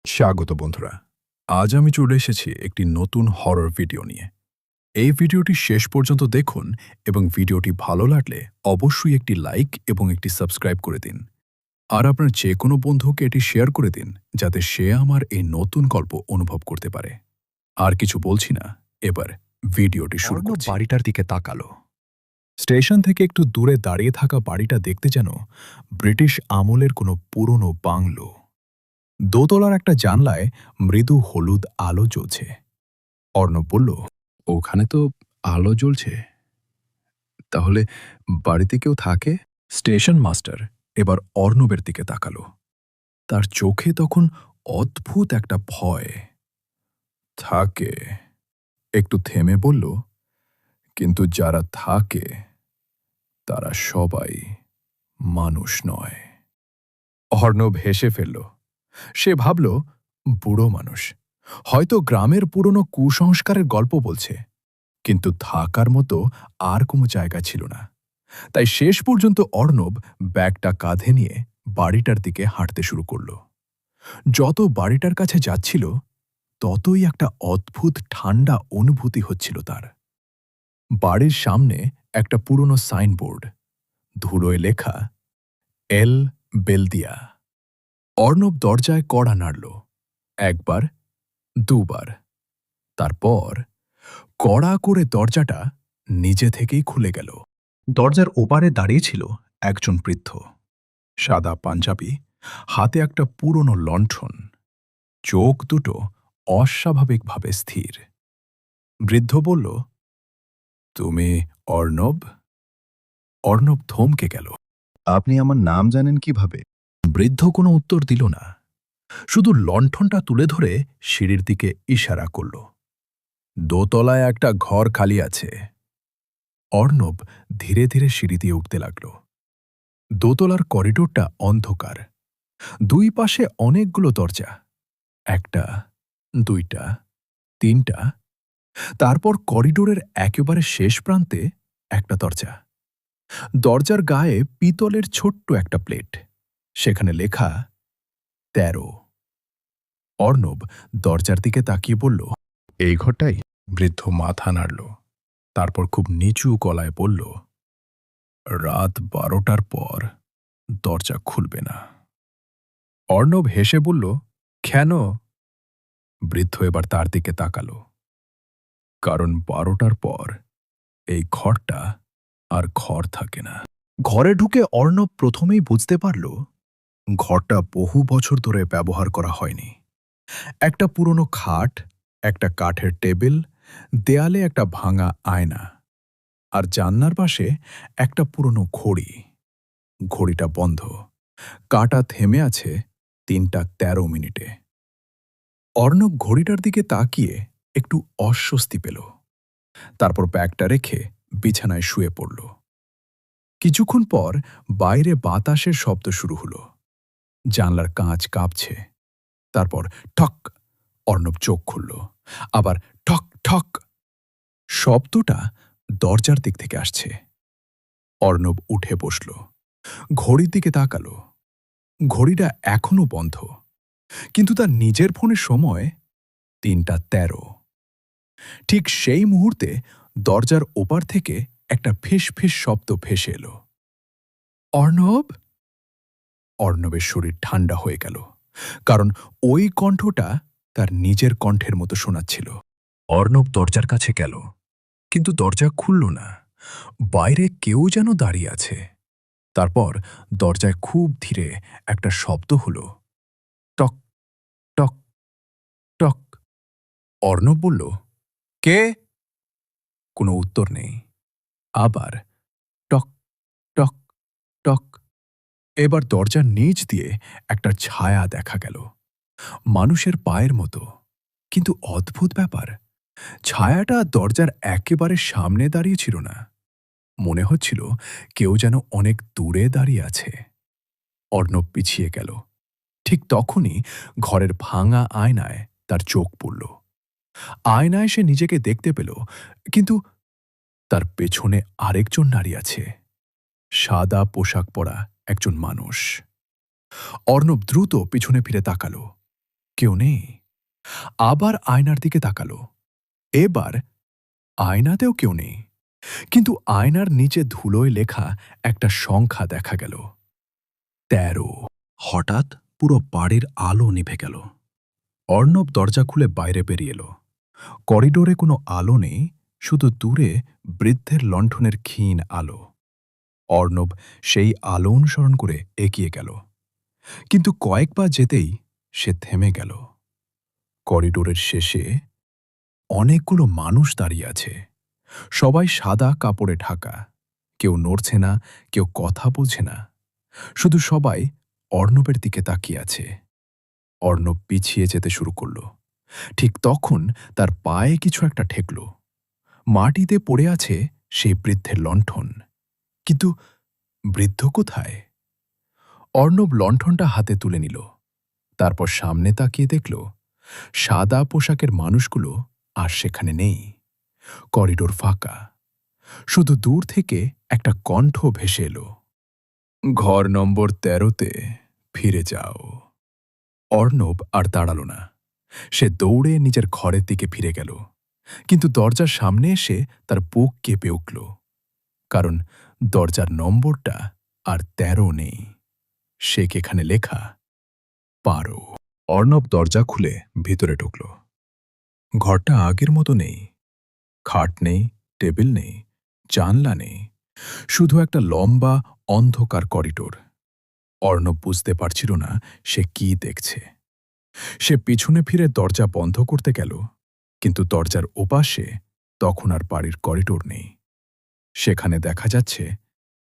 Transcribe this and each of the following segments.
স্বাগত বন্ধুরা, আজ আমি চলে এসেছি একটি নতুন হরর ভিডিও নিয়ে। এই ভিডিওটি শেষ পর্যন্ত দেখুন এবং ভিডিওটি ভালো লাগলে অবশ্যই একটি লাইক এবং একটি সাবস্ক্রাইব করে দিন। আর আপনার যে কোনো বন্ধুকে এটি শেয়ার করে দিন যাতে সে আমার এই নতুন গল্প অনুভব করতে পারে। আর কিছু বলছি না, এবার ভিডিওটি শুরু করছি। বাড়িটার দিকে তাকালো। স্টেশন থেকে একটু দূরে দাঁড়িয়ে থাকা বাড়িটা দেখতে যেন ব্রিটিশ আমলের কোনো পুরনো বাংলো। দোতলার একটা জানলায় মৃদু হলুদ আলো জ্বলছে। অর্ণব বলল, ওখানে তো আলো জ্বলছে, তাহলে বাড়িতে কেউ থাকে? স্টেশন মাস্টার এবার অর্ণবের দিকে তাকালো। তার চোখে তখন অদ্ভুত একটা ভয়। থাকে, একটু থেমে বলল, কিন্তু যারা থাকে তারা সবাই মানুষ নয়। অর্ণব হেসে ফেলল। সে ভাবল, বুড়ো মানুষ হয়তো গ্রামের পুরনো কুসংস্কারের গল্প বলছে, কিন্তু থাকার মতো আর কোনো জায়গা ছিল না। তাই শেষ পর্যন্ত অর্ণব ব্যাগটা কাঁধে নিয়ে বাড়িটার দিকে হাঁটতে শুরু করল। যত বাড়িটার কাছে যাচ্ছিল ততই একটা অদ্ভুত ঠান্ডা অনুভূতি হচ্ছিল তার। বাড়ির সামনে একটা পুরনো সাইনবোর্ড, ধুলোয় লেখা এল বেলদিয়া। অর্ণব দরজায় কড়া নাড়ল, একবার, দুবার, তারপর কড়া করে দরজাটা নিজে থেকেই খুলে গেল। দরজার ওপারে দাঁড়িয়ে ছিল একজন বৃদ্ধ, সাদা পাঞ্জাবি, হাতে একটা পুরনো লণ্ঠন, চোখ দুটো অস্বাভাবিকভাবে স্থির। বৃদ্ধ বলল, তুমি অর্ণব? অর্ণব থমকে গেল। আপনি আমার নাম জানেন কিভাবে? বৃদ্ধ কোনো উত্তর দিল না, শুধু লণ্ঠনটা তুলে ধরে সিঁড়ির দিকে ইশারা করল। দোতলায় একটা ঘর খালি আছে। অর্ণব ধীরে ধীরে সিঁড়ি দিয়ে উঠতে লাগল। দোতলার করিডোরটা অন্ধকার, দুই পাশে অনেকগুলো দরজা, একটা, দুইটা, তিনটা, তারপর করিডোরের একেবারে শেষ প্রান্তে একটা দরজা। দরজার গায়ে পিতলের ছোট্ট একটা প্লেট, সেখানে লেখা ১৩। অর্ণব দরজার দিকে তাকিয়ে বলল, এই ঘরটাই? বৃদ্ধ মাথা নাড়ল, তারপর খুব নিচু গলায় বলল, রাত ১২টার পর দরজা খুলবে না। অর্ণব হেসে বলল, কেন? বৃদ্ধ এবার তার দিকে তাকালো। কারণ ১২টার পর এই ঘরটা আর ঘর থাকে না। ঘরে ঢুকে অর্ণব প্রথমেই বুঝতে পারল ঘরটা বহু বছর ধরে ব্যবহার করা হয়নি। একটা পুরনো খাট, একটা কাঠের টেবিল, দেয়ালে একটা ভাঙা আয়না, আর জানলার পাশে একটা পুরনো ঘড়ি। ঘড়িটা বন্ধ, কাঁটা থেমে আছে ৩:১৩। অর্ণব ঘড়িটার দিকে তাকিয়ে একটু অস্বস্তি পেল, তারপর ব্যাগটা রেখে বিছানায় শুয়ে পড়ল। কিছুক্ষণ পর বাইরে বাতাসের শব্দ শুরু হলো, জানলার কাঁচ কাঁপছে, তারপর ঠক। অর্ণব চোখ খুলল, আবার ঠক ঠক। শব্দটা দরজার দিক থেকে আসছে। অর্ণব উঠে বসল, ঘড়ির দিকে তাকালো। ঘড়িটা এখনো বন্ধ, কিন্তু তার নিজের ফোনের সময় ৩:১৩। ঠিক সেই মুহূর্তে দরজার ওপার থেকে একটা ফিস ফিস শব্দ ভেসে এলো। অর্ণব! অর্ণবের শরীর ঠান্ডা হয়ে গেল, কারণ ওই কণ্ঠটা তার নিজের কণ্ঠের মতো শোনাচ্ছিল। অর্ণব দরজার কাছে গেল, কিন্তু দরজা খুলল না। বাইরে কেউ যেন দাঁড়িয়ে আছে। তারপর দরজায় খুব ধীরে একটা শব্দ হলো, টক টক টক। অর্ণব বলল, কে? কোনো উত্তর নেই। আবার টক টক টক। এবার দরজার নিচ দিয়ে একটা ছায়া দেখা গেল, মানুষের পায়ের মতো। কিন্তু অদ্ভুত ব্যাপার, ছায়াটা দরজার একেবারে সামনে দাঁড়িয়ে ছিল না। মনে হচ্ছিল কেউ যেন অনেক দূরে দাঁড়িয়ে আছে। অর্ণব পিছিয়ে গেল। ঠিক তখনই ঘরের ভাঙা আয়নায় তার চোখ পড়ল। আয়নায় সে নিজেকে দেখতে পেল, কিন্তু তার পেছনে আরেকজন দাঁড়িয়ে আছে। সাদা পোশাক পরা একজন মানুষ। অর্ণব দ্রুত পিছনে ফিরে তাকালো। কেউ নেই। আবার আয়নার দিকে তাকালো। এবার আয়নাতেও কেউ নেই। কিন্তু আয়নার নিচে ধুলোয় লেখা একটা সংখ্যা দেখা গেল, ১৩। হঠাৎ পুরো বাড়ির আলো নিভে গেল। অর্ণব দরজা খুলে বাইরে বেরিয়ে এলো। করিডোরে কোনো আলো নেই, শুধু দূরে বৃদ্ধের লণ্ঠনের ক্ষীণ আলো। অর্ণব সেই আলো অনুসরণ করে এগিয়ে গেল, কিন্তু কয়েক পা যেতেই সে থেমে গেল। করিডোরের শেষে অনেকগুলো মানুষ দাঁড়িয়ে আছে। সবাই সাদা কাপড়ে ঢাকা। কেউ নড়ছে না, কেউ কথা বলছে না। শুধু সবাই অর্ণবের দিকে তাকিয়ে আছে। অর্ণব পিছিয়ে যেতে শুরু করল। ঠিক তখন তার পায়ে কিছু একটা ঠেকল। মাটিতে পড়ে আছে সেই বৃদ্ধের লণ্ঠন। কিন্তু বৃদ্ধ কোথায়? অর্ণব লণ্ঠনটা হাতে তুলে নিল। তারপর সামনে তাকিয়ে দেখল সাদা পোশাকের মানুষগুলো আর সেখানে নেই। করিডোর ফাঁকা। শুধু দূর থেকে একটা কণ্ঠ ভেসে এলো, ঘর নম্বর ১৩তে ফিরে যাও। অর্ণব আর দাঁড়াল না। সে দৌড়ে নিজের ঘরের দিকে ফিরে গেল, কিন্তু দরজার সামনে এসে তার বুক কেঁপে উঠল, কারণ দরজার নম্বরটা আর ১৩ নেই। সে এখানে লেখা ১২। অর্ণব দরজা খুলে ভিতরে ঢুকল। ঘরটা আগের মতো নেই। খাট নেই, টেবিল নেই, জানলা নেই, শুধু একটা লম্বা অন্ধকার করিডোর। অর্ণব বুঝতে পারছিল না সে কি দেখছে। সে পিছনে ফিরে দরজা বন্ধ করতে গেল, কিন্তু দরজার ওপাশে তখন আর বাড়ির করিডোর নেই। সেখানে দেখা যাচ্ছে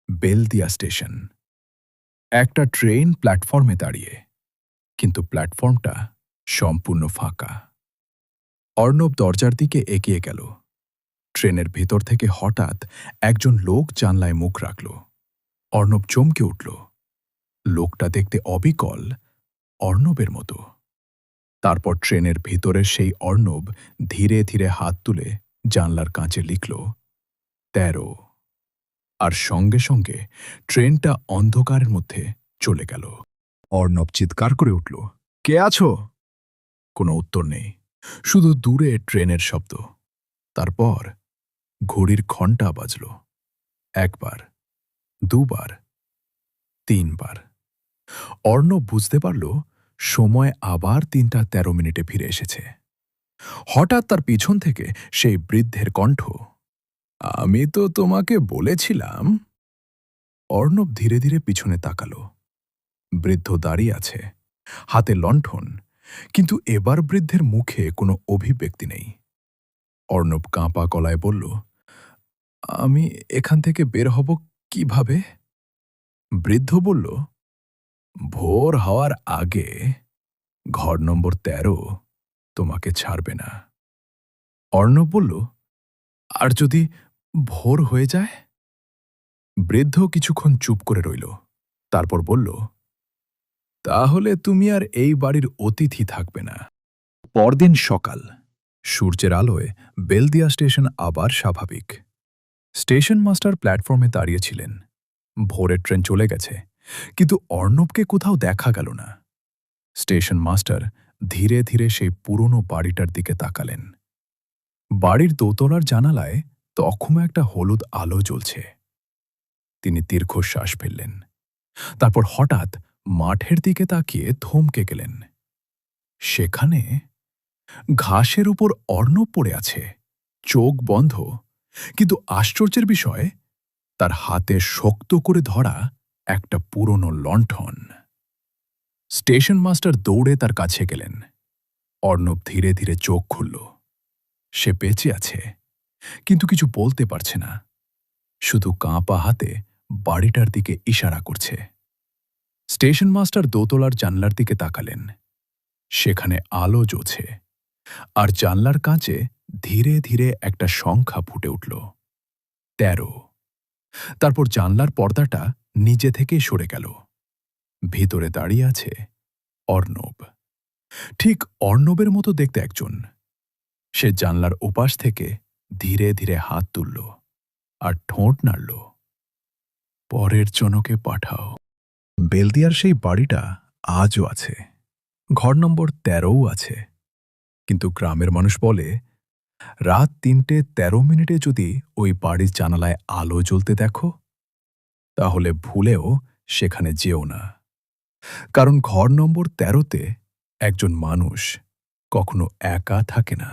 বেলদিয়া স্টেশন। একটা ট্রেন প্ল্যাটফর্মে দাঁড়িয়ে, কিন্তু প্ল্যাটফর্মটা সম্পূর্ণ ফাঁকা। অর্ণব দরজার দিকে এগিয়ে গেল। ট্রেনের ভেতর থেকে হঠাৎ একজন লোক জানলায় মুখ রাখল। অর্ণব চমকে উঠল। লোকটা দেখতে অবিকল, অর্ণবের মতো। তারপর ট্রেনের ভিতরের সেই অর্ণব ধীরে ধীরে হাত তুলে জানলার কাঁচে লিখল ১৩। আর সঙ্গে সঙ্গে ট্রেনটা অন্ধকারের মধ্যে চলে গেল। অর্ণব চিৎকার করে উঠল, কে আছো? কোনো উত্তর নেই, শুধু দূরে ট্রেনের শব্দ। তারপর ঘড়ির ঘণ্টা বাজল। ১ বার, ২ বার, ৩ বার। অর্ণব বুঝতে পারল সময় আবার ৩টা ১৩ ফিরে এসেছে। হঠাৎ তার পিছন থেকে সেই বৃদ্ধের কণ্ঠ, আমি তো তোমাকে বলেছিলাম। অর্ণব ধীরে ধীরে পিছনে তাকাল। বৃদ্ধ দাঁড়িয়ে আছে, হাতে লণ্ঠন, কিন্তু এবার বৃদ্ধের মুখে কোনো অভিব্যক্তি নেই। অর্ণব কাঁপা গলায় বলল, আমি এখান থেকে বের হব কিভাবে? বৃদ্ধ বলল, ভোর হওয়ার আগে ঘর নম্বর ১৩ তোমাকে ছাড়বে না। অর্ণব বলল, আর যদি ভোর হয়ে যায়? বৃদ্ধ কিছুক্ষণ চুপ করে রইল। তারপর বলল, তাহলে তুমি আর এই বাড়ির অতিথি থাকবে না। পরদিন সকাল। সূর্যের আলোয় বেলদিয়া স্টেশন আবার স্বাভাবিক। স্টেশন মাস্টার প্ল্যাটফর্মে দাঁড়িয়েছিলেন। ভোরের ট্রেন চলে গেছে, কিন্তু অর্ণবকে কোথাও দেখা গেল না। স্টেশন মাস্টার ধীরে ধীরে সেই পুরনো বাড়িটার দিকে তাকালেন। বাড়ির দোতলার জানালায় তখনও একটা হলুদ আলো জ্বলছে। তিনি দীর্ঘশ্বাস ফেললেন। তারপর হঠাৎ মাঠের দিকে তাকিয়ে থমকে গেলেন। সেখানে ঘাসের উপর অর্ণব পড়ে আছে, চোখ বন্ধ, কিন্তু আশ্চর্যের বিষয়, তার হাতে শক্ত করে ধরা একটা পুরনো লণ্ঠন। স্টেশন মাস্টার দৌড়ে তার কাছে গেলেন। অর্ণব ধীরে ধীরে চোখ খুলল। সে বেঁচে আছে, কিন্তু কিছু বলতে পারছে না, শুধু কাঁপা হাতে বাড়িটার দিকে ইশারা করছে। স্টেশন মাস্টার দোতলার জানলার দিকে তাকালেন। সেখানে আলো জ্বলছে, আর জানলার কাঁচে ধীরে ধীরে একটা সংখ্যা ফুটে উঠল, ১৩। তারপর জানলার পর্দাটা নিজে থেকেই সরে গেল। ভিতরে দাঁড়িয়ে আছে অর্ণব, ঠিক অর্ণবের মতো দেখতে একজন। সে জানলার ওপাশ থেকে ধীরে ধীরে হাত তুলল আর ঠোঁট নাড়ল। পরের জনকে পাঠাও। বেলদিয়ার সেই বাড়িটা আজও আছে, ঘর নম্বর ১৩ও আছে। কিন্তু গ্রামের মানুষ বলে, রাত ৩:১৩ যদি ওই বাড়ির জানালায় আলো জ্বলতে দেখো, তাহলে ভুলেও সেখানে যেও না। কারণ ঘর নম্বর ১৩তে একজন মানুষ কখনো একা থাকে না।